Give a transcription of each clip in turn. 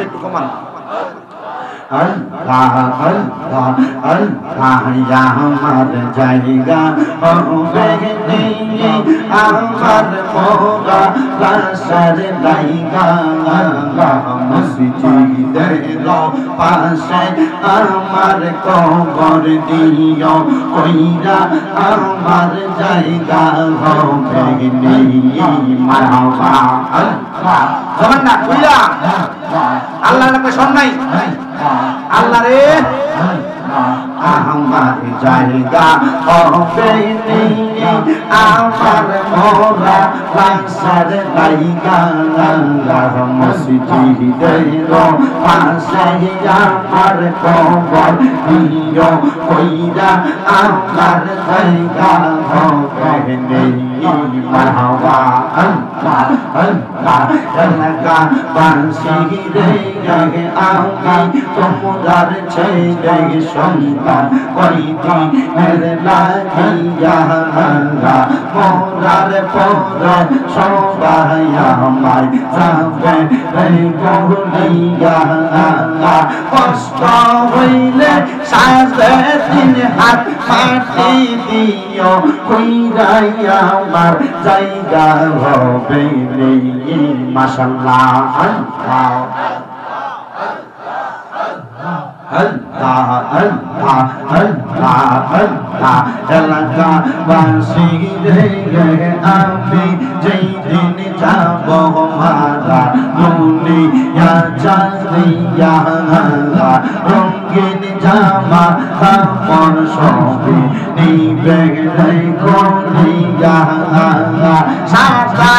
একটু কমান আল্লাহ আল্লাহ আল্লাহ আমার জায়গা হবে আমার মোরা লাশের জায়গা মসজিদের পাশে আমার কবর দিও কইরা আমার জায়গা হবে মারহাবা আল্লাহ জবান না কইরা আল্লাহর নামে শোন নাই আল্লাহ রে আমার জায়গা হবে আমার মোরা লাশের জায়গা মসজিদের পাশে আমার কবর দিও কইরা আমার জায়গা হবে মারহাবা আল্লাহ আল্লাহ এলাকা বাসি রে আমি তোমার ছেলে সন্তান কইতি মেরে লাগিয়া মোরার পরে সবাই আমায় যাবে রে বলিয়া কষ্ট হইলে সাজে তিন হাত মাটি দিও কইরাইয়া আমার জায়গা হবে মাশাআল্লাহ আল্লাহ আল্লাহ আল্লাহ আল্লাহ আল্লাহ এলাকা বাসি রে আমি যেই দিন যাব মারা দুনিয়া চাঁদিয়া রঙিন জামা কাপড় সবই নিবে রে করিয়া সাদা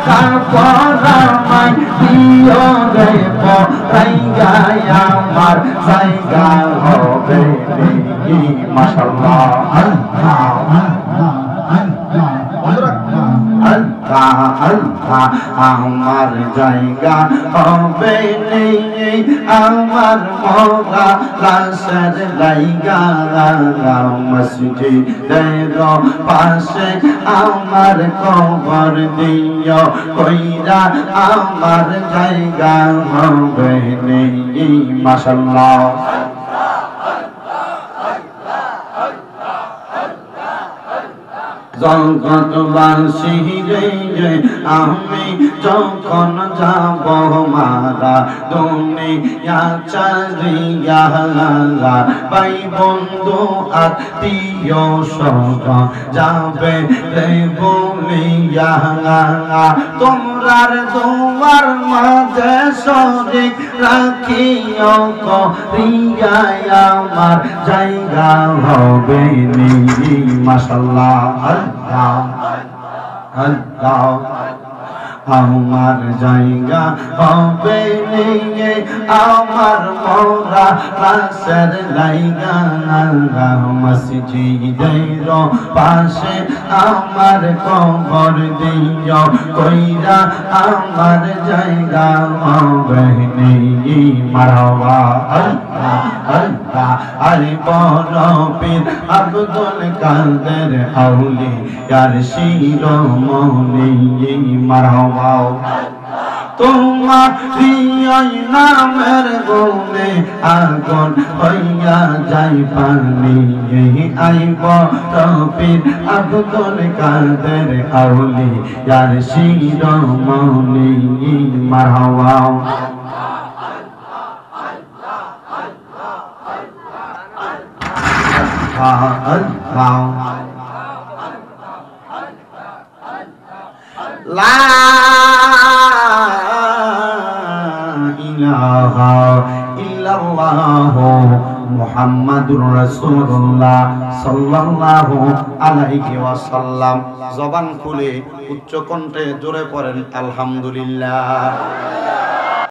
কাপড় আমায় দিও রে পরাইয়া আমার জায়গা হবে মাশাআল্লাহ আল্লাহ আল্লাহ আল্লাহ আমার জায়গা হবে আমার মোরা লাশের জায়গা মসজিদের পাশে আমার কবর দিও কইরা আমার জায়গা হবে মাশাআল্লাহ জগৎবাসী রে আমি যখন যাব মারা দুনিয়া চাঁদিয়া ভাই বন্ধু আত্মীয় স্বজন যাবে রে বলিয়া তোমরার দুয়ার মাঝে শরীক রাখিও করিয়া আমার জায়গা হবে মাশাআল্লাহ আল্লাহ আল্লাহ আমার জায়গা হবে আমার মোরা লাশের জায়গা মসজিদের পাশে আমার কবর দিও কইরা আমার জায়গা হবে মারহাবা আল্লাহ আল্লাহ আরে বড় পীর আব্দুল কাদের আউলিয়ার শিরোমণি মারহাবা তোমার নামের গুণে আগুন হইয়া যাই পানি আইব পীর আব্দুল কাদের আউলিয়ার শিরোমণি মারহাবা লা ইলাহা ইল্লাল্লাহ মুহাম্মাদুর রাসূলুল্লাহ সাল্লাল্লাহু আলাইহি ওয়াসাল্লাম। জবান খুলে উচ্চ কণ্ঠে জোরে পড়েন আলহামদুলিল্লাহ।